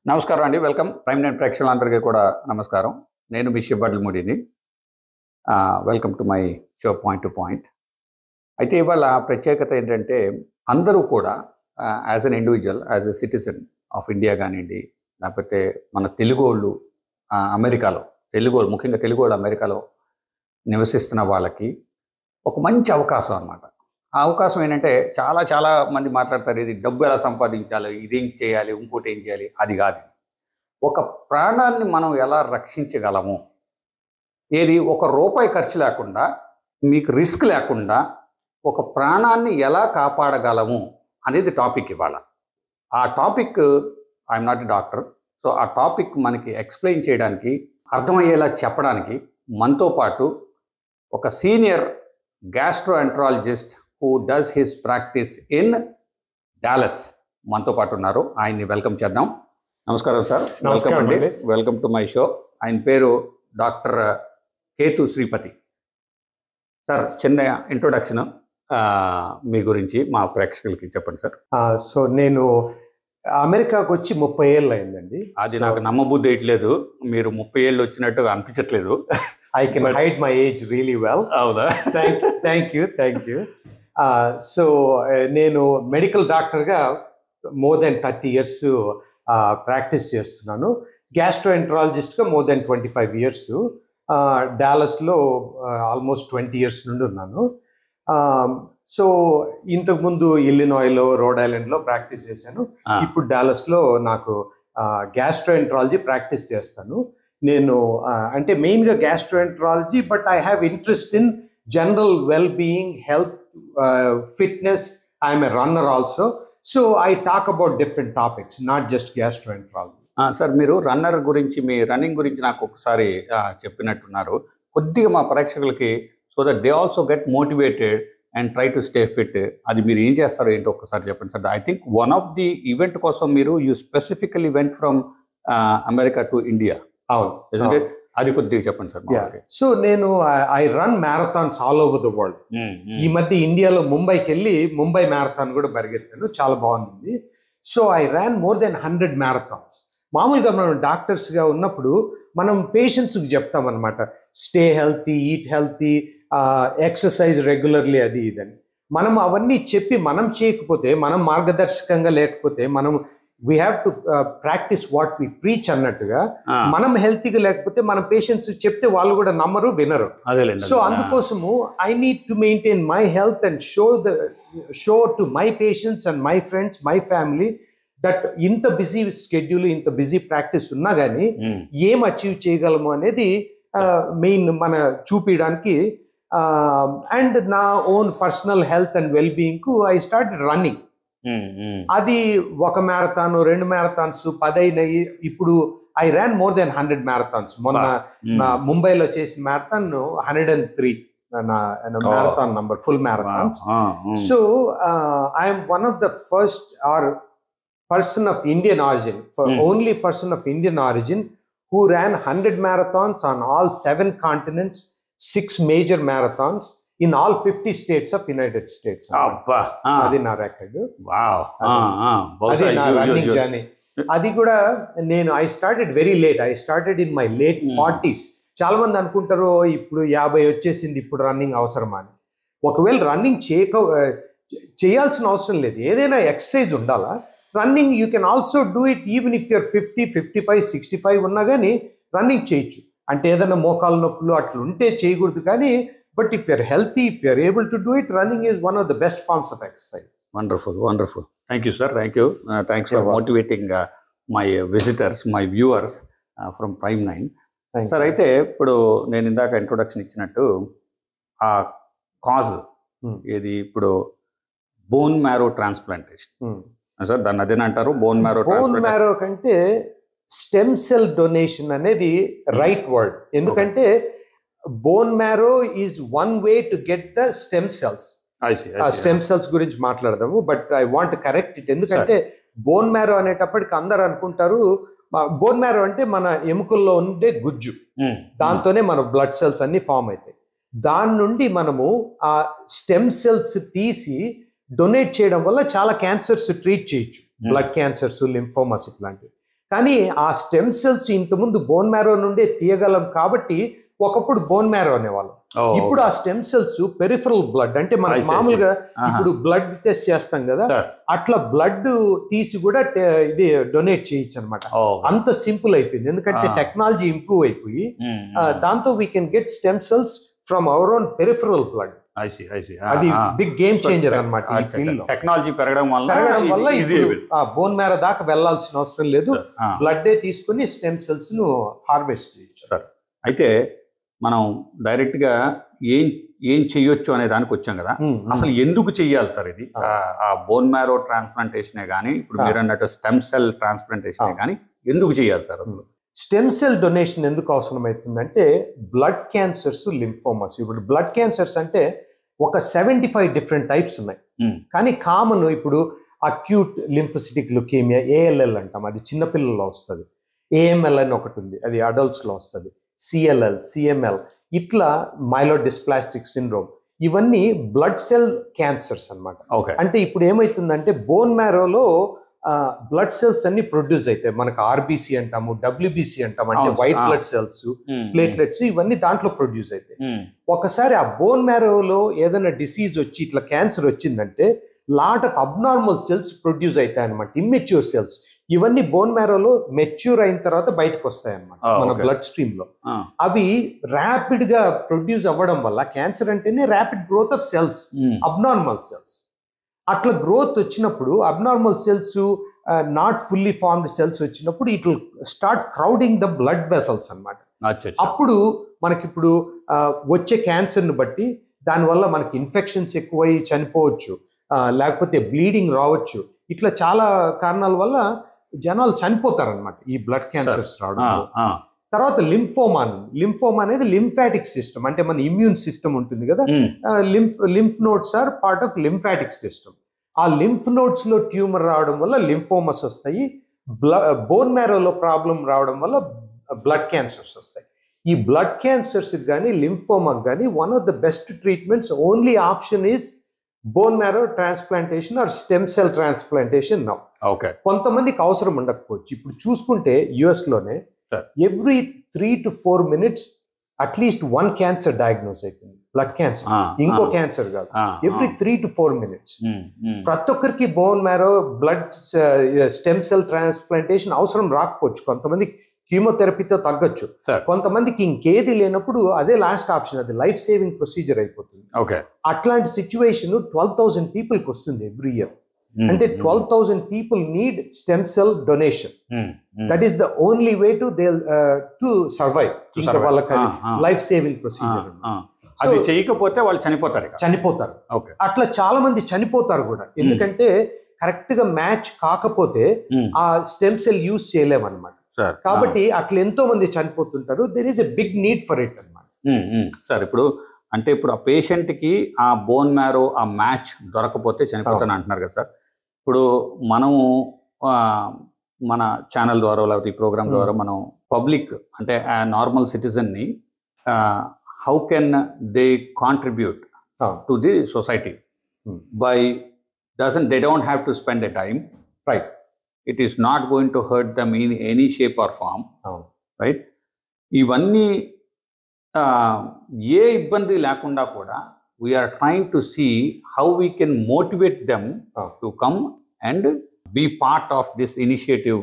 నమస్కారం అండి. Welcome. Prime nine ప్రేక్షకులందరికీ కూడా నమస్కారం. నేను మీ శివడ్లమూడిని. Welcome to my show point to point. అయితే ఇవాళ ప్రత్యేకత ఏంటంటే అందరూ కూడా as an individual, as a citizen of India కానివ్వండి, లేకపోతే మన తెలుగు వాళ్ళు అమెరికాలో, ముఖ్యంగా తెలుగు వాళ్ళు అమెరికాలో నివసిస్తున్న వాళ్ళకి ఒక మంచి అవకాశం అన్నమాట. ఆ అవకాశం ఏంటంటే చాలా మంది మాట్లాడతారు, ఇది డబ్బు ఎలా సంపాదించాలి, ఇదేం చేయాలి, ఇంకోటి ఏం చేయాలి. అది కాదు. ఒక ప్రాణాన్ని మనం ఎలా రక్షించగలము, ఏది ఒక రూపాయి ఖర్చు లేకుండా, మీకు రిస్క్ లేకుండా ఒక ప్రాణాన్ని ఎలా కాపాడగలము అనేది టాపిక్ ఇవాళ. ఆ topic, I'm not a doctor, so ఆ టాపిక్ మనకి ఎక్స్ప్లెయిన్ చేయడానికి, అర్థమయ్యేలా చెప్పడానికి మనతో పాటు ఒక senior gastroenterologist who does his practice in Dallas మనతో పాటు ఉన్నారు. ఆయన్ని వెల్కమ్ చేద్దాం. నమస్కారం సార్. వెల్కమ్ అండి. Welcome to my show. ఆయన పేరు డాక్టర్ కేతు శ్రీపతి. సార్, చిన్న ఇంట్రొడక్షన్ మీ గురించి మా ప్రేక్షకులకి చెప్పండి సార్. సో నేను అమెరికాకు వచ్చి 30 ఏళ్ళు అయిందండి. అది నాకు నమ్మబుద్ధి వేయట్లేదు, మీరు 30 ఏళ్ళు వచ్చినట్టు అనిపించట్లేదు. I can hide my age really well. అవుదా? Thank you. సో నేను మెడికల్ డాక్టర్గా మోర్ దెన్ 30 years ప్రాక్టీస్ చేస్తున్నాను. గ్యాస్ట్రోఎంట్రాలజిస్ట్గా మోర్ దెన్ 25 years. డాలస్లో ఆల్మోస్ట్ 20 years నుండి ఉన్నాను. సో ఇంతకుముందు ఇల్లినాయ్లో, రోడ్ ఐలాండ్లో ప్రాక్టీస్ చేశాను. ఇప్పుడు డాలస్లో నాకు గ్యాస్ట్రోఎంట్రాలజీ ప్రాక్టీస్ చేస్తాను. నేను అంటే మెయిన్గా gastroenterology, but I have interest in general well-being, health, fitness. I am a runner also, so I talk about different topics, not just gastroenterology. Sir, మీరు రన్నర్ గురించి, మీ రన్నింగ్ గురించి నాకు ఒకసారి చెప్పినట్టున్నారు. కొద్దిగా మా ప్రేక్షకులకి, so that they also get motivated and try to stay fit. అది మీరు ఏం చేస్తారో ఏంటో ఒకసారి చెప్పండి sir. I think one of the event కోసం మీరు you specifically vent from America to India. అవును, అది కొద్దిగా చెప్పండి సార్. సో నేను I run marathons all over the world. ఈ మధ్య ఇండియాలో ముంబైకి వెళ్ళి ముంబై మ్యారథాన్ కూడా పరిగెత్తాను, చాలా బాగుంది. So I ran more than 100 marathons. మామూలుగా మనం డాక్టర్స్గా ఉన్నప్పుడు మనం పేషెంట్స్కి చెప్తాం అనమాట, stay healthy, eat healthy, exercise regularly, అది ఇదని. మనం అవన్నీ చెప్పి మనం చేయకపోతే, మనం మార్గదర్శకంగా లేకపోతే, మనం we have to practice what we preach అన్నట్టుగా, మనం హెల్తీగా లేకపోతే మన పేషెంట్స్ చెప్తే వాళ్ళు కూడా నమ్మరు, వినరు. సో అందుకోసము I need to maintain my health and show to my patients and my friends, my family, that ఇంత బిజీ స్కెడ్యూల్, ఇంత బిజీ ప్రాక్టీస్ ఉన్నా కానీ ఏం అచీవ్ చేయగలము అనేది మెయిన్ మన చూపించడానికి. అండ్ నా own personal health and well బీయింగ్కు ఐ స్టార్ట్ రన్నింగ్. అది ఒక మ్యారథాన్, 2 మ్యారథాన్స్, 10 అయినాయి. ఇప్పుడు I ran more than 100 marathons. మొన్న ముంబైలో చేసిన marathon 103 marathon number, full marathons. So I'm one of the first or person of Indian origin, only person of Indian origin who ran 100 marathons on all 7 continents, 6 major marathons in all 50 states of United States. అది నా record. అది నా running journey. అది కూడా నేను I started very late. I started in my late 40s. చాలా మంది అనుకుంటారు ఇప్పుడు 50 వచ్చేసింది, ఇప్పుడు రన్నింగ్ అవసరమా అని. ఒకవేళ రన్నింగ్ చేయాల్సిన అవసరం లేదు, ఏదైనా ఎక్సర్సైజ్ ఉండాలా. Running you can also do it even if you're 50, 55, 65 ఉన్నా కానీ రన్నింగ్ చేయొచ్చు. అంటే ఏదైనా మోకాలు నొప్పులు అట్లా ఉంటే చేయకూడదు కానీ, but if you're healthy, if you're able to do it, running is one of the best forms of exercise. Wonderful. Thank you sir. Thanks for motivating my visitors, my viewers from prime 9. Sir, అయితే ఇప్పుడు నేను ఇందాక introduction ఇచ్చినట్టు ఆ cause ఏది, ఇప్పుడు bone marrow transplantation sir, దాన్ని అదేనా అంటారు? బోన్ మ్యారో కంటే స్టెమ్ సెల్ డొనేషన్ అనేది రైట్ వర్డ్. ఎందుకంటే bone marrow is one way to get the stem cells. Stem cells గురించి మాట్లాడదాము, but I want correct it. ఎందుకంటే బోన్ మ్యారో అనేటప్పటికి అందరు అనుకుంటారు, బోన్ మ్యారో అంటే మన ఎముకల్లో ఉండే గుజ్జు, దాంతోనే మన బ్లడ్ సెల్స్ అన్ని ఫామ్ అవుతాయి. దాని నుండి మనము ఆ స్టెమ్ సెల్స్ తీసి డొనేట్ చేయడం వల్ల చాలా క్యాన్సర్స్ ట్రీట్ చేయొచ్చు, బ్లడ్ క్యాన్సర్స్, లింఫోమాస్ ఇట్లాంటివి. కానీ ఆ స్టెమ్ సెల్స్ ఇంతకుముందు బోన్ మ్యారో నుండే తీయగలం కాబట్టి ఒకప్పుడు బోన్ మ్యారో అనేవాళ్ళం. ఇప్పుడు ఆ స్టెమ్ సెల్స్ పెరిఫరల్ బ్లడ్ అంటే మనం మామూలుగా ఇప్పుడు బ్లడ్ టెస్ట్ చేస్తాం కదా, అట్లా బ్లడ్ తీసి కూడా ఇది డొనేట్ చేయొచ్చు అనమాట. అంత సింపుల్ అయిపోయింది ఎందుకంటే టెక్నాలజీ ఇంప్రూవ్ అయిపోయి దాంతో we can get stem cells from our own peripheral blood. అది బిగ్ గేమ్ చేంజర్ అనమాట. టెక్నాలజీ పెరగడం వల్ల బోన్ మ్యారో దాకా వెళ్లాల్సిన అవసరం లేదు, బ్లడ్ తీసుకుని స్టెమ్ సెల్స్ ను హార్వెస్ట్ చేయొచ్చు. అయితే మనం డైరెక్ట్ గా ఏం చెయ్యొచ్చు అనే దానికి వచ్చాం కదా, అసలు ఎందుకు చెయ్యాలి సార్ ఇది? ఆ బోన్ మ్యారో ట్రాన్స్ప్లాంటేషనే కానీ ఇప్పుడు మీరు అన్నట్టు స్టెమ్ సెల్ ట్రాన్స్ప్లాంటేషనే కానీ ఎందుకు చెయ్యాలి సార్ అసలు? స్టెమ్ సెల్ డొనేషన్ ఎందుకు అవసరం అవుతుందంటే బ్లడ్ క్యాన్సర్స్, లింఫోమాస్. ఇప్పుడు బ్లడ్ క్యాన్సర్స్ అంటే ఒక 75 డిఫరెంట్ టైప్స్ ఉన్నాయి. కానీ కామన్ ఇప్పుడు అక్యూట్ లింఫోసిటిక్ లుకేమియా ALL అంటాం, అది చిన్నపిల్లల్లో వస్తుంది. AML అని ఒకటి ఉంది, అది అడల్ట్స్ లో వస్తుంది. CLL, CML, ఇట్లా మైలోడిస్ప్లాస్టిక్ సిండ్రోమ్, ఇవన్నీ బ్లడ్ సెల్ క్యాన్సర్స్ అనమాట. అంటే ఇప్పుడు ఏమైతుందంటే బోన్ మ్యారోలో బ్లడ్ సెల్స్ అన్ని ప్రొడ్యూస్ అవుతాయి. మనకు RBC అంటాము, WBC అంటాము, అంటే వైట్ బ్లడ్ సెల్స్, ప్లేట్లెట్స్, ఇవన్నీ దాంట్లో ప్రొడ్యూస్ అవుతాయి. ఒకసారి ఆ బోన్ మ్యారోలో ఏదైనా డిసీజ్ వచ్చి ఇట్లా క్యాన్సర్ వచ్చిందంటే lot of abnormal cells produce అవుతాయి అనమాట, ఇమ్మెచ్యూర్ సెల్స్. ఇవన్నీ బోన్ మ్యారోలో మెచ్యూర్ అయిన తర్వాత బయటకు వస్తాయి అనమాట మన బ్లడ్ స్ట్రీమ్ లో. అవి ర్యాపిడ్ గా ప్రొడ్యూస్ అవ్వడం వల్ల, క్యాన్సర్ అంటేనే rapid growth of cells, abnormal cells. అట్లా గ్రోత్ వచ్చినప్పుడు abnormal cells, not fully formed cells వచ్చినప్పుడు it will start crowding the blood vessels అనమాట. అప్పుడు మనకిప్పుడు వచ్చే క్యాన్సర్ని బట్టి దానివల్ల మనకి ఇన్ఫెక్షన్స్ ఎక్కువై చనిపోవచ్చు, లేకపోతే బ్లీడింగ్ రావచ్చు. ఇట్లా చాలా కారణాల వల్ల జనాలు చనిపోతారనమాట ఈ బ్లడ్ క్యాన్సర్స్ రావడం. తర్వాత లింఫోమా. లింఫోమా అనేది లింఫాటిక్ సిస్టమ్, అంటే మన ఇమ్యూన్ సిస్టమ్ ఉంటుంది కదా, lymph nodes are part of lymphatic system. ఆ లింఫ్ నోడ్స్ లో ట్యూమర్ రావడం వల్ల లింఫోమస్ వస్తాయి. బోన్ మ్యారోలో ప్రాబ్లం రావడం వల్ల బ్లడ్ క్యాన్సర్స్ వస్తాయి. ఈ బ్లడ్ క్యాన్సర్స్ కానీ లింఫోమాకి కానీ one of the best treatments, only option is bone marrow transplantation or stem cell transplantation now. కొంతమందికి అవసరం ఉండకపోవచ్చు. ఇప్పుడు చూసుకుంటే US లోనే every 3 to 4 minutes at least 1 cancer diagnose అయిపోయింది, బ్లడ్ క్యాన్సర్, ఇంకో క్యాన్సర్ కాదు. ఎవ్రీ 3 to 4 minutes ప్రతి ఒక్కరికి bone marrow blood stem cell transplantation అవసరం రాకపోవచ్చు. కొంతమందికి కీమోథెరపీతో తగ్గొచ్చు, కొంతమందికి ఇంకేది లేనప్పుడు అదే లాస్ట్ ఆప్షన్, అది లైఫ్ సేవింగ్ ప్రొసీజర్ అయిపోతుంది. అట్లాంటి సిచ్యువేషన్ 12,000 పీపుల్కి వస్తుంది ఎవ్రీ ఇయర్. అంటే 12,000 people need stem cell donation. That is the only way to survive. ఇంకా వాళ్ళకి లైఫ్ సేవింగ్ ప్రొసీజర్. అది చేయకపోతే వాళ్ళు చనిపోతారు. అట్లా చాలా మంది చనిపోతారు కూడా, ఎందుకంటే కరెక్ట్ గా మ్యాచ్ కాకపోతే ఆ స్టెమ్ సెల్ యూజ్ చేయలేమన్నమాట. కాబట్టి అట్లా ఎంతో మంది చనిపోతుంటారు. There is a big need for it అన్నమాట. సార్ ఇప్పుడు అంటే ఇప్పుడు ఆ పేషెంట్ కి ఆ బోన్ మ్యారో ఆ మ్యాచ్ దొరకపోతే చనిపోతాను అంటున్నారు కదా సార్. ఇప్పుడు మనము మన ఛానల్ ద్వారా లేకపోతే ఈ ప్రోగ్రామ్ ద్వారా మనం పబ్లిక్ అంటే నార్మల్ సిటిజన్ని how can they contribute to the society by they don't have to spend a time, right? It is not going to hurt them in any shape or form, right? ఇవన్నీ ఏ ఇబ్బంది లేకుండా కూడా we are trying to see how we can motivate them to come and be part of this initiative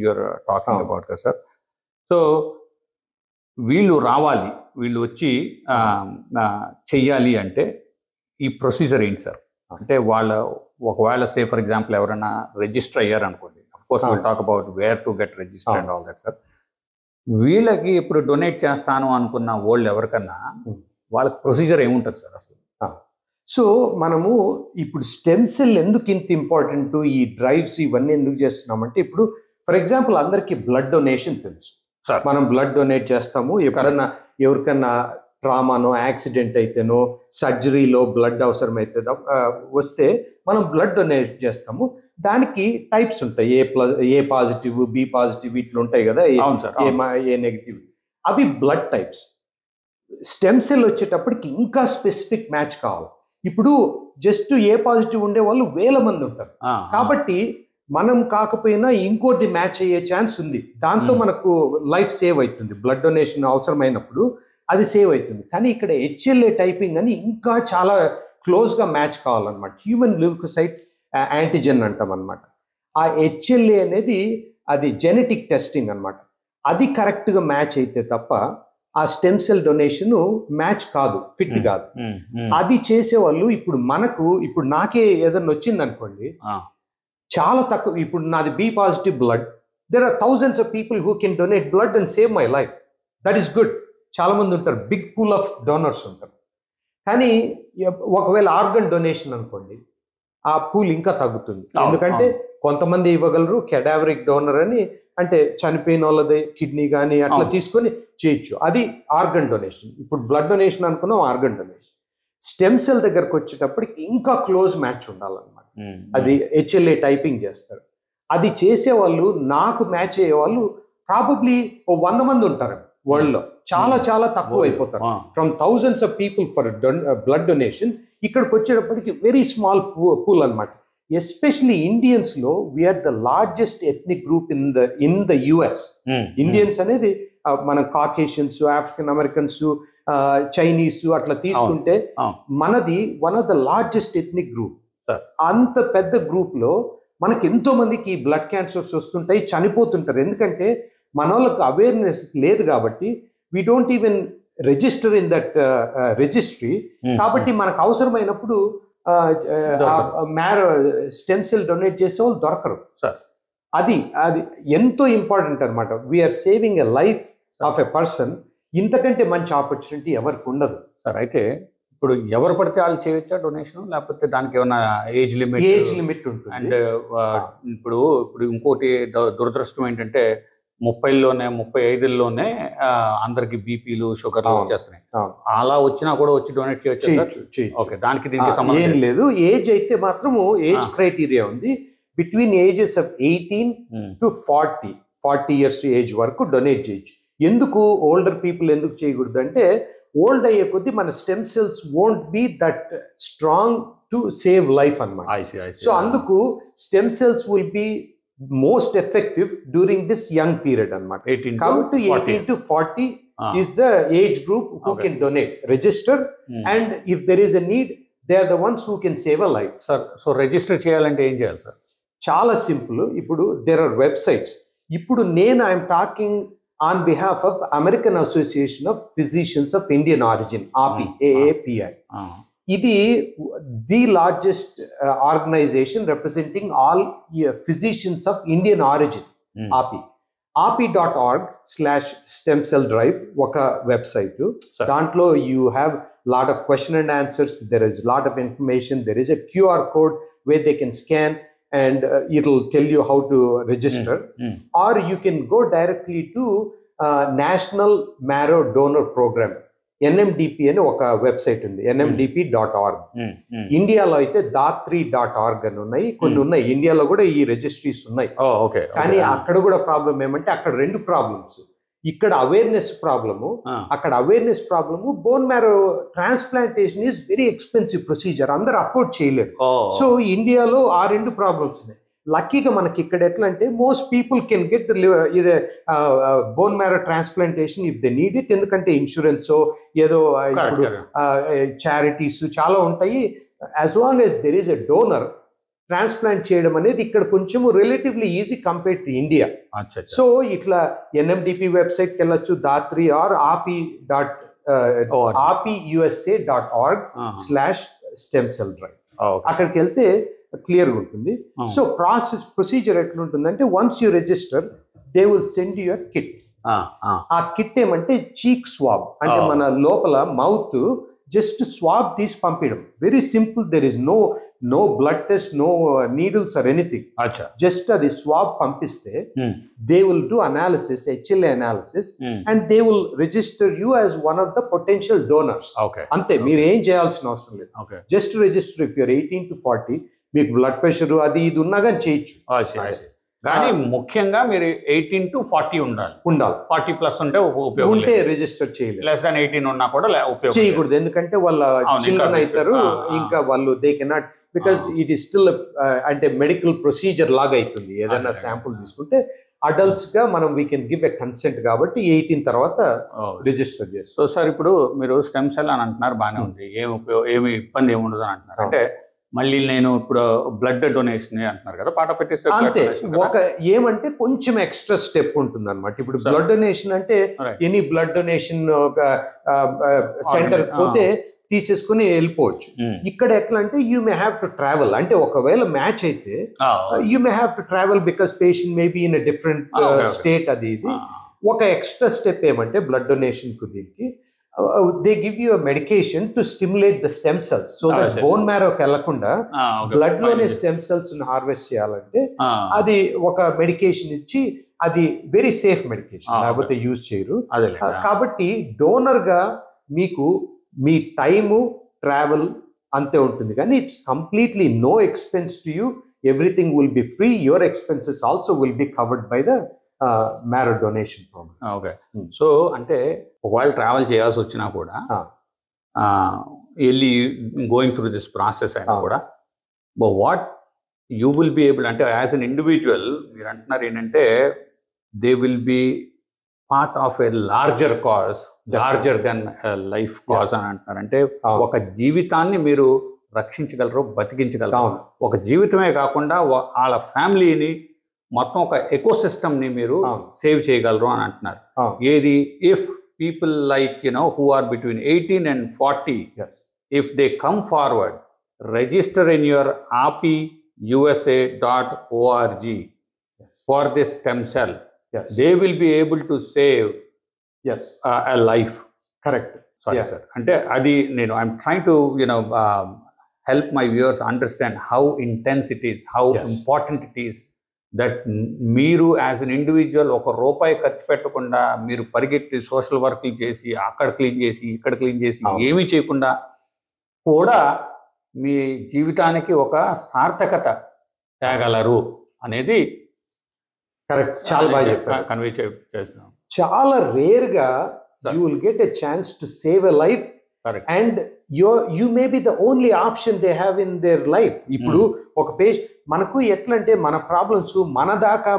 you're talking about, sir. So వీళ్ళు రావాలి, వీళ్ళు వచ్చి చెయ్యాలి అంటే ఈ ప్రొసీజర్ ఏంటి సార్? అంటే ఒకవేళ సే ఫర్ ఎగ్జాంపుల్ ఎవరైనా రిజిస్టర్ అయ్యారు అనుకోండి, of course will talk about where to get register and all that sir. వీళ్ళకి ఇప్పుడు డొనేట్ చేస్తాను అనుకున్న వాళ్ళు ఎవరికన్నా వాళ్ళకి ప్రొసీజర్ ఏముంటుంది సార్ అసలు? సో మనము ఇప్పుడు స్టెమ్ సెల్ ఎందుకు ఇంత ఇంపార్టెంట్, ఈ డ్రైవ్స్ ఇవన్నీ ఎందుకు చేస్తున్నామంటే, ఇప్పుడు ఫర్ ఎగ్జాంపుల్ అందరికీ బ్లడ్ డొనేషన్ తెలుసు సార్. మనం బ్లడ్ డొనేట్ చేస్తాము. ఎప్పుడన్నా ఎవరికన్నా ట్రామానో యాక్సిడెంట్ అయితేనో సర్జరీలో బ్లడ్ అవసరం అయితే వస్తే మనం బ్లడ్ డొనేట్ చేస్తాము. దానికి టైప్స్ ఉంటాయి, ఏ పాజిటివ్, బి పాజిటివ్ ఇట్లా ఉంటాయి కదా, ఏ నెగిటివ్, అవి బ్లడ్ టైప్స్. స్టెమ్ సెల్ వచ్చేటప్పటికి ఇంకా స్పెసిఫిక్ మ్యాచ్ కావాలి. ఇప్పుడు జస్ట్ ఏ పాజిటివ్ ఉండే వాళ్ళు 1000 మంది ఉంటారు. కాబట్టి మనం కాకపోయినా ఇంకోటి మ్యాచ్ అయ్యే ఛాన్స్ ఉంది. దాంతో మనకు లైఫ్ సేవ్ అవుతుంది. బ్లడ్ డొనేషన్ అవసరమైనప్పుడు అది సేవ్ అవుతుంది. కానీ ఇక్కడ హెచ్ఎల్ఏ టైపింగ్ అని ఇంకా చాలా క్లోజ్గా మ్యాచ్ కావాలన్నమాట. హ్యూమన్ ల్యూకోసైట్ యాంటీజెన్ అంటాం అనమాట. ఆ హెచ్ఎల్ఏ అనేది అది జెనెటిక్ టెస్టింగ్ అనమాట. అది కరెక్ట్గా మ్యాచ్ అయితే తప్ప ఆ స్టెమ్ సెల్ డొనేషన్ మ్యాచ్ కాదు, ఫిట్ కాదు. అది చేసేవాళ్ళు ఇప్పుడు నాకే ఏదన్నా వచ్చింది అనుకోండి, చాలా తక్కువ. ఇప్పుడు నాది B positive blood, there are thousands of people who can donate blood and save my life. That is good. చాలా మంది ఉంటారు, బిగ్ పూల్ ఆఫ్ డోనర్స్ ఉంటారు. కానీ ఒకవేళ ఆర్గన్ డొనేషన్ అనుకోండి, ఆ పూల్ ఇంకా తగ్గుతుంది. ఎందుకంటే కొంతమంది ఇవ్వగలరు కెడావరిక్ డోనర్ అని, అంటే చనిపోయిన వాళ్ళది కిడ్నీ కానీ అట్లా తీసుకొని చేయొచ్చు. అది ఆర్గన్ డొనేషన్. ఇప్పుడు బ్లడ్ డొనేషన్ అనుకున్నాం, ఆర్గన్ డొనేషన్. స్టెమ్ సెల్ దగ్గరకు వచ్చేటప్పటికి ఇంకా క్లోజ్ మ్యాచ్ ఉండాలన్నమాట. అది హెచ్ఎల్ఏ టైపింగ్ చేస్తారు. అది చేసేవాళ్ళు, నాకు మ్యాచ్ అయ్యేవాళ్ళు ప్రాబబ్లీ 100 మంది ఉంటారు వరల్డ్ లో. చాలా చాలా తక్కువ అయిపోతారు. From thousands of people for blood donation ఇక్కడికి వచ్చేటప్పటికి వెరీ స్మాల్ పూల్ అనమాట. ఎస్పెషలీ ఇండియన్స్ లో we're the largest ethnic group in the US. Indians అనేది మనం కాకేషియన్స్, ఆఫ్రికన్ అమెరికన్స్, చైనీస్ అట్లా తీసుకుంటే మనది one of the largest ethnic group. అంత పెద్ద గ్రూప్ లో మనకి ఎంతో మందికి బ్లడ్ క్యాన్సర్స్ వస్తుంటాయి, చనిపోతుంటారు. ఎందుకంటే మన వాళ్ళకి అవేర్నెస్ లేదు కాబట్టి we don't even register in that registry. కాబట్టి మనకు అవసరమైనప్పుడు స్టెమ్ సెల్ డొనేట్ చేసే వాళ్ళు దొరకరు సార్. అది ఎంతో ఇంపార్టెంట్ అనమాట. We're saving a life of a person. ఇంతకంటే మంచి ఆపర్చునిటీ ఎవరికి ఉండదు సార్. అయితే ఇప్పుడు ఎవరు పడితే వాళ్ళు చేయొచ్చా డొనేషన్, లేకపోతే దానికి ఏమైనా ఏజ్ లిమిట్ ఉంటుంది? అండ్ ఇప్పుడు ఇంకోటి దురదృష్టం ఏంటంటే 30లోనే 35లోనే అందరికి బీపీలు షుగర్లు వచ్చేస్తున్నాయి. అలా వచ్చినా కూడా వచ్చి డొనేట్ చేయొచ్చు. ఓకే, దానికి దీనికి సంబంధం ఏం లేదు. ఏజ్ అయితే మాత్రము ఏజ్ క్రైటీరియా ఉంది. Between ages of 18 to 40 years age వరకు డొనేట్ చేయొచ్చు. ఎందుకు ఓల్డర్ పీపుల్ ఎందుకు చేయకూడదు అంటే, ఓల్డ్ అయ్యే కొద్దీ మన stem cells won't be that strong to save life అన్నమాట. సో అందుకు stem cells will be most effective during this young period అన్నమాట. కాబట్టి 18 to 40 is the age group who can donate, register, and if there is a need, they are the ones who can save a life. Sir, so register చేయాలంటే ఏం చేయాలి sir? చాలా simple. ఇప్పుడు there are websites. ఇప్పుడు I'm talking on behalf of American Association of Physicians of Indian Origin, API, AAPI. ఇది the largest organisation representing all physicians of Indian origin. api.org/stemcelldrive ఒక website. దాంట్లో you have lot of question and answers. There is lot of information. There is a QR code where they can scan and it will tell you how to register. Or you can go directly to National Marrow Donor Program, NMDP అని ఒక website ఉంది, nmdp.org. ఇండియాలో అయితే datri.org అని ఉన్నాయి, కొన్ని ఉన్నాయి. ఇండియాలో కూడా ఈ రిజిస్ట్రీస్ ఉన్నాయి. కానీ అక్కడ కూడా ప్రాబ్లం ఏమంటే, అక్కడ 2 ప్రాబ్లమ్స్. ఇక్కడ అవేర్నెస్ ప్రాబ్లము, అక్కడ awareness problem. Bone marrow transplantation is very expensive procedure, అందరూ అఫోర్డ్ చేయలేరు. సో ఇండియాలో ఆ 2 ప్రాబ్లమ్స్ ఉన్నాయి. లక్కీగా మనకి ఇక్కడ ఎట్లా అంటే, మోస్ట్ పీపుల్ కెన్ గెట్ ఇదే bone marrow transplantation if they need it. ఎందుకంటే ఇన్సూరెన్స్ ఏదో ఇప్పుడు చారిటీస్ చాలా ఉంటాయి. As long as there is a donor, transplant చేయడం అనేది ఇక్కడ కొంచెం relatively easy compare to India. So ఇట్లా ఎన్ఎండిపి వెబ్సైట్కి వెళ్ళొచ్చు, దాత్రి ఆర్ apusa.org/stemcelldrive. అక్కడికి వెళ్తే క్లియర్గా ఉంటుంది. సో ప్రొసీజర్ ఎట్లుంటుందంటే, once you register they will send you a kit. ఆ కిట్ ఏమంటే చీక్ స్వాబ్, అంటే మన లోపల మౌత్ జస్ట్ స్వాబ్ తీసి పంపించడం. Very simple. There is no blood test, no needles or anything. Just అది స్వాబ్ పంపిస్తే they will do analysis, HLA analysis, and they will register you as one of the potential donors. అంతే, మీరు ఏం చేయాల్సిన అవసరం లేదు. Just register. If you're 18 to 40, మీకు blood pressure అది ఇది ఉన్నా కానీ చేయొచ్చు. కానీ ముఖ్యంగా మీరు 18 to 40 ఉండాలి. 40+ ఉంటే ఉపయోగం ఉంటే రిజిస్టర్ చేయలేదు. లెస్ దాన్ 18 ఉన్నా కూడా ఉపయోగం చేయకూడదు. ఎందుకంటే వాళ్ళ చిల్డ్రన్ అవుతారు, ఇంకా వాళ్ళు they cannot, because it is still అంటే మెడికల్ ప్రొసీజర్ లాగా అవుతుంది. ఏదైనా శాంపుల్ తీసుకుంటే అడల్ట్స్ గా మనం we can give a consent కాబట్టి 18 తర్వాత రిజిస్టర్ చేస్తాం. సో సార్ ఇప్పుడు మీరు స్టెమ్ సెల్ అని అంటున్నారు, బాగానే ఉంది, ఏమి ఇబ్బంది ఏమి ఉండదు అని అంటున్నారు. అంటే మళ్ళీ నేను ఇప్పుడు బ్లడ్ డొనేషన్ అంటున్నారు కదా, పార్ట్ ఆఫ్ ఇట్ ఇస్ అంతే. ఒక ఏమంటే కొంచెం ఎక్స్ట్రా స్టెప్ ఉంటుంది అనమాట. ఇప్పుడు బ్లడ్ డొనేషన్ అంటే ఎనీ బ్లడ్ డొనేషన్ ఒక సెంటర్ పోతే తీసేసుకుని వెళ్ళిపోవచ్చు. ఇక్కడ ఎట్లా అంటే you may have to travel. అంటే ఒకవేళ మ్యాచ్ అయితే you may have to travel because patient may be in a different state. అది ఇది ఒక ఎక్స్ట్రా స్టెప్ ఏమంటే బ్లడ్ డొనేషన్ కు దీనికి they give you a medication to stimulate the stem cells so that bone marrow కి వెళ్ళకుండా blood లోనే stem cells ని హార్వెస్ట్ చేయాలంటే అది ఒక మెడికేషన్ ఇచ్చి, అది వెరీ సేఫ్ మెడికేషన్, లేకపోతే యూజ్ చేయరు. కాబట్టి డోనర్ గా మీకు మీ టైము ట్రావెల్ అంతే ఉంటుంది, కానీ it's completely no expense to you. Everything will be free. Your expenses also will be covered by the marrow donation program. Okay. So అంటే ఒకవేళ ట్రావెల్ చేయాల్సి వచ్చినా కూడా వెళ్ళి గోయింగ్ త్రూ దిస్ ప్రాసెస్ అయినా కూడా what you will be able అంటే as an individual మీరు అంటున్నారు ఏంటంటే they will be part of a larger cause, larger than life cause అని అంటున్నారు. అంటే ఒక జీవితాన్ని మీరు రక్షించగలరు, బతికించగలరు. ఒక జీవితమే కాకుండా వాళ్ళ ఫ్యామిలీని మొత్తం ఒక ఎకోసిస్టమ్ ని మీరు సేవ్ చేయగలరు అని అంటున్నారు. ఏది if people like who are between 18 and 40, if they come forward, register in your APIusa.org for this stem cell, they will be able to save a life. Correct. Sorry sir, ante adi nenu I'm trying to help my viewers understand how intense it is, how important it is that మీరు as an individual ₹1 ఖర్చు పెట్టకుండా మీరు పరిగెత్తి social వర్క్లు చేసి అక్కడ clean చేసి ఇక్కడ క్లీన్ చేసి ఏమీ చేయకుండా కూడా మీ జీవితానికి ఒక సార్థకత తేగలరు అనేది కరెక్ట్. చాలా బాగా చెప్పారు, కన్వే చేస్తున్నాం. చాలా రేర్ గా you will get a chance to save a life and you may be the only option they have in their life. ఇప్పుడు ఒక మనకు ఎట్లంటే మన ప్రాబ్లమ్స్ మన దాకా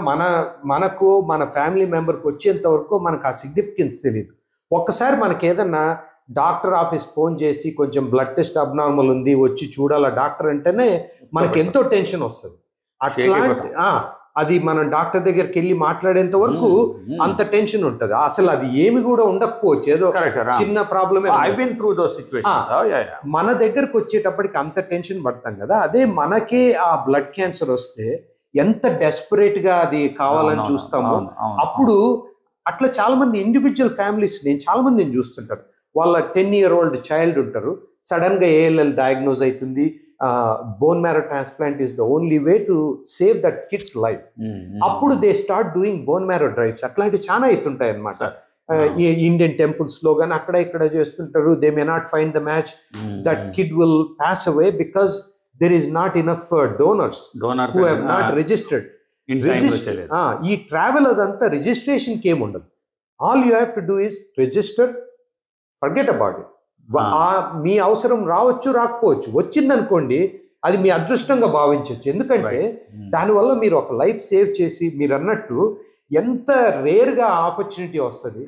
మనకు మన ఫ్యామిలీ మెంబర్కి వచ్చేంత వరకు మనకు ఆ సిగ్నిఫికెన్స్ తెలియదు. ఒక్కసారి మనకి ఏదన్నా డాక్టర్ ఆఫీస్ ఫోన్ చేసి కొంచెం బ్లడ్ టెస్ట్ అబ్నార్మల్ ఉంది వచ్చి చూడాలా డాక్టర్ అంటేనే మనకి ఎంతో టెన్షన్ వస్తుంది. అట్లాంటి అది మనం డాక్టర్ దగ్గరికి వెళ్ళి మాట్లాడేంత వరకు అంత టెన్షన్ ఉంటది. అసలు అది ఏమి కూడా ఉండకపోవచ్చు, ఏదో చిన్న ప్రాబ్లమే. మన దగ్గరకు వచ్చేటప్పటికి అంత టెన్షన్ పడతాం కదా. అదే మనకే ఆ బ్లడ్ క్యాన్సర్ వస్తే ఎంత డెస్పరేట్ గా అది కావాలని చూస్తాము. అప్పుడు అట్లా చాలా మంది ఇండివిజువల్ ఫ్యామిలీస్ నేను చాలా మందిని చూస్తుంటారు. వాళ్ళ 10-year-old చైల్డ్ ఉంటారు, సడన్ గా ALL డయాగ్నోజ్ అవుతుంది. Bone marrow transplant is the only way to save that kid's life. అప్పుడు they start doing bone marrow drives. అట్లాంటివి చాలా అవుతుంటాయి అన్నమాట. ఇండియన్ టెంపుల్స్ లో కానీ అక్కడ ఇక్కడ చేస్తుంటారు. They may not find the match, that kid will pass away because there is not enough donors who have not registered. ఈ ట్రావెల్ అదంతా రిజిస్ట్రేషన్ కి ఏమి ఉండదు. All you have to do is register, forget about it. మీ అవసరం రావచ్చు రాకపోవచ్చు, వచ్చిందనుకోండి అది మీ అదృష్టంగా భావించవచ్చు. ఎందుకంటే దానివల్ల మీరు ఒక లైఫ్ సేవ్ చేసి, మీరు అన్నట్టు ఎంత రేర్ గా ఆపర్చునిటీ వస్తుంది.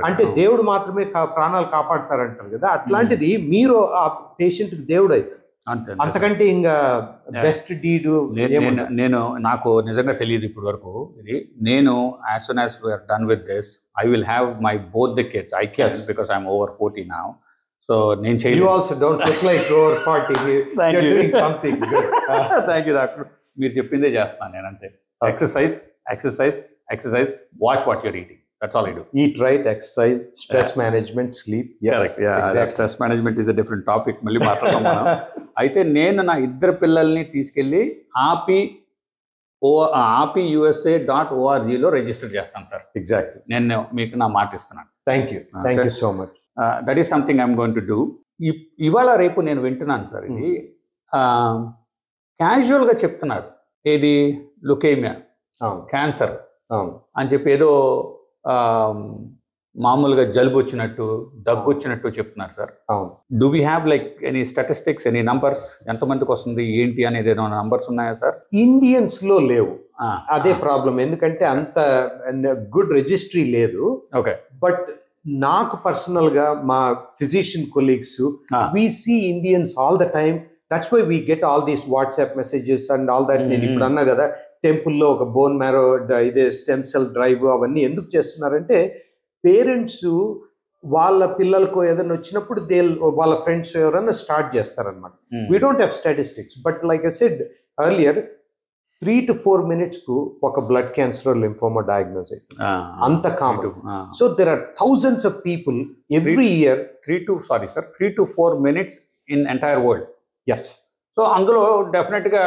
అంటే దేవుడు మాత్రమే ప్రాణాలు కాపాడతారంటారు కదా, అట్లాంటిది మీరు ఆ పేషెంట్ కి దేవుడు అవుతారు. అంతకంటే ఇంకా బెస్ట్ డీడ్ నేను నాకు నిజంగా తెలియదు ఇప్పటి వరకు. ఇది నేను as soon as we are done with this, I will have my both the kids. I can because I'm over 40 now. So నేను చేయలేదు. You also don't look like over 40. You're doing something good. Thank you doctor. మీరు చెప్పిందే చేస్తాను నేను అంతే. Exercise, watch what you're eating. That's all I do. Eat right, exercise, stress management, sleep. Yes, correct. Yeah, exactly. Stress management is a different topic. మళ్ళీ మాట్లాడదాం మనం. అయితే నేను నా ఇద్దరు పిల్లల్ని తీసుకెళ్ళి APIusa.org లో రిజిస్టర్ చేస్తాను సార్. ఎగ్జాక్ట్లీ. నేను మీకు నా మాట ఇస్తున్నాను. Thank you so much. That is something I'm going to do. ఇవాళ రేపు నేను వింటున్నాను సార్, ఇది క్యాజువల్గా చెప్తున్నారు. ఏది లుకేమియా అవును క్యాన్సర్ అవును అని చెప్పి ఏదో మామూలుగా జలుబు వచ్చినట్టు దగ్గు వచ్చినట్టు చెప్తున్నారు సార్. అవును. Do we have like any statistics, any numbers, ఎంతమందికి వస్తుంది ఏంటి అనేది ఏదైనా నంబర్స్ ఉన్నాయా సార్? ఇండియన్స్ లో లేవు, అదే ప్రాబ్లం. ఎందుకంటే అంత గుడ్ రిజిస్ట్రీ లేదు. ఓకే. బట్ నాకు పర్సనల్ గా మా physician colleagues, we see Indians all the time. That's why we get all these WhatsApp messages and all that. నేను ఇప్పుడు అన్నా కదా, టెంపుల్లో ఒక బోన్ మ్యారో ఇదే స్టెమ్ సెల్ డ్రైవ్ అవన్నీ ఎందుకు చేస్తున్నారంటే, పేరెంట్స్ వాళ్ళ పిల్లలకు ఏదైనా వచ్చినప్పుడు వాళ్ళ ఫ్రెండ్స్ ఎవరైనా స్టార్ట్ చేస్తారనమాట. We don't have statistics, but like I said earlier 3 to 4 minutes కు ఒక బ్లడ్ క్యాన్సర్ లింఫోమా డయాగ్నోస్ అవుతుంది. అంత common. So there are thousands of people every year. 3 to 4 minutes in entire world. Yes. So అందులో definite గా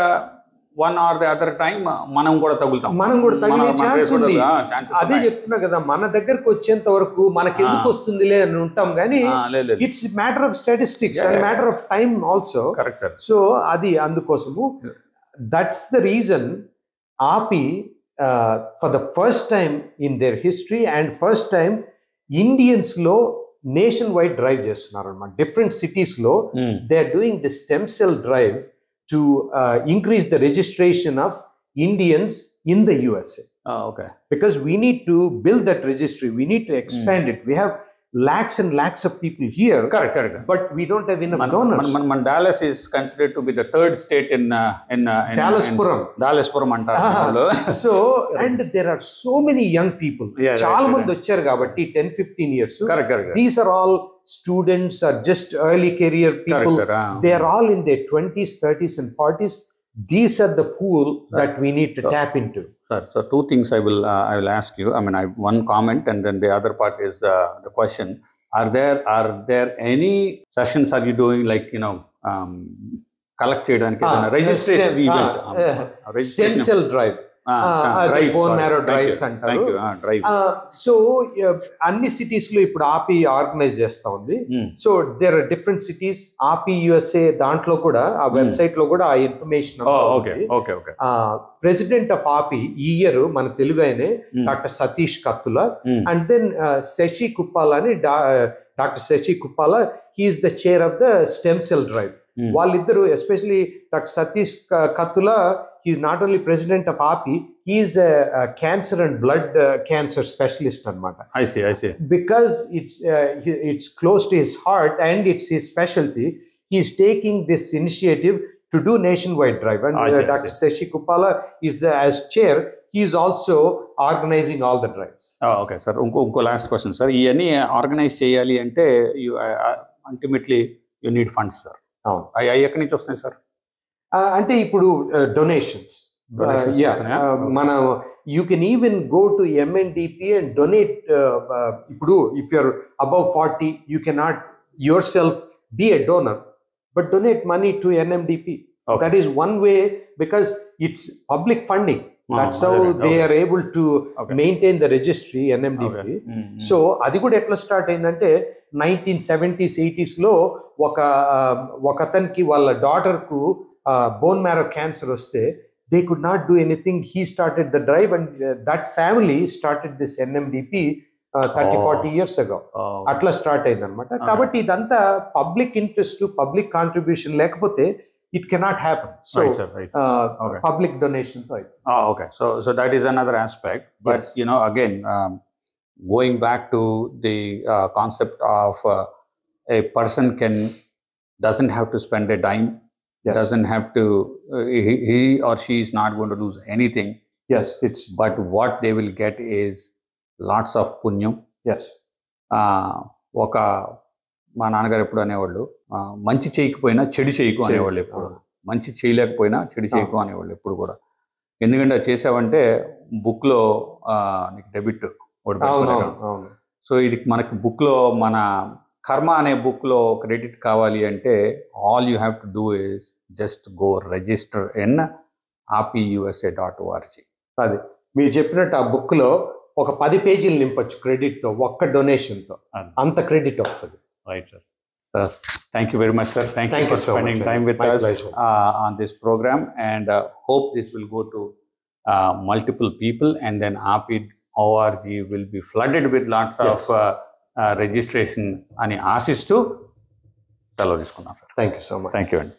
one or the other time మనం కూడా తగులుతాం. మనం కూడా తగిలే ఛాన్స్ ఉంది. అదే చెప్తున్నా కదా, మన దగ్గరకు వచ్చేంత వరకు మనకి ఎందుకు వస్తుందిలే అని ఉంటాం, కానీ it's matter of statistics and matter of time also. Correct sir. So అది అందుకోసము. That's the reason API, for the first time in their history and first time Indians lo nationwide drive చేస్తున్నారు అన్నమాట. Different cities lo they are doing the stem cell drive to increase the registration of Indians in the USA. Okay. Because we need to build that registry, we need to expand it. We have lakhs and lakhs of people here. Correct. But we don't have enough donors. Dallas is considered to be the third state in Dallaspuram antaru. So and there are so many young people. Chaala mandi vacharu kabatti 10-15 years. Correct. These are all students or just early career people. Correct, they are all in their 20s, 30s and 40s. These are the pool that we need to tap into. Sir, so two things I will ask you. I mean, one comment and then the other part is the question. Are there any sessions are you doing, like, collect cheyadaniki registration event? Stem cell drive. Bone marrow drives అంటారు. So అన్ని cities లో ఇప్పుడు AAPI organize చేస్తా ఉంది. So there are different cities. AAPI USA దాంట్లో కూడా, ఆ website లో కూడా ఆ ఇన్ఫర్మేషన్. ప్రెసిడెంట్ ఆఫ్ ఆపి ఈ ఇయర్ మన తెలుగు ఆయనే డాక్టర్ సతీష్ కత్తుల. అండ్ దెన్ శశి కుప్పాల అని doctor Shashi Kuppala, he's the chair of the stem cell drive. వాళ్ళిద్దరు, especially doctor Satish Kathula, he is not only president of API, he is a cancer and blood cancer specialist anamata. I see. Because it's close to his heart and it's his specialty, he is taking this initiative to do nationwide drive. And Dr. Shashi Kuppala is as chair, he is also organizing all the drives. Okay sir. Unko last question sir. Ee organize cheyali ante you ultimately you need funds sir. అవి ఎక్కడి నుంచి వస్తున్నాయి sir? అంటే ఇప్పుడు donations, మన you can even go to MNDP and donate. ఇప్పుడు if you're above 40 you cannot yourself be a donor, but donate money to NMDP. That is one way, because it's public funding. That's how they are able to maintain the registry, NMDP. So అది కూడా ఎట్లా start అయిందంటే 1970s 80s లో ఒకతనికి వాళ్ళ daughter కు bone marrow cancer వస్తే they could not do anything. He started the drive and that family started this NMDP 30-40 years ago. అట్లా start అయింది అనమాట. కాబట్టి ఇదంతా పబ్లిక్ ఇంట్రెస్ట్, పబ్లిక్ కాంట్రిబ్యూషన్ లేకపోతే it cannot happen. So right. Public donation. Okay. So that is another aspect. But yes. Again, going back to the concept of a person doesn't have to spend a dime. Yes. Doesn't have to. He or she is not going to lose anything. Yes. But what they will get is lots of punyam. Yes. మా నాన్నగారు ఎప్పుడు అనేవాళ్ళు, మంచి చేయకపోయినా చెడు చేయకు అనేవాళ్ళు. ఎప్పుడు మంచి చేయలేకపోయినా చెడు చేయకు అనేవాళ్ళు ఎప్పుడు కూడా. ఎందుకంటే అది చేసావంటే బుక్లో నీకు డెబిట్ ఒకటి. సో ఇది మనకి బుక్లో, మన కర్మ అనే బుక్లో క్రెడిట్ కావాలి అంటే all you have to do is just go register in apiusa.org. అది మీరు చెప్పినట్టు ఆ బుక్లో ఒక 10 పేజీలు నింపచ్చు క్రెడిట్తో, ఒక్క డొనేషన్తో అంత క్రెడిట్ వస్తుంది. Right, sir. Thank you very much, sir. Thank you for spending time with us on this program, and hope this will go to multiple people, and then APID.org will be flooded with lots Yes. of registration అని ఆశిస్తూ సెలవు తీసుకున్నాం sir. Thank you so much. Thank you అండి.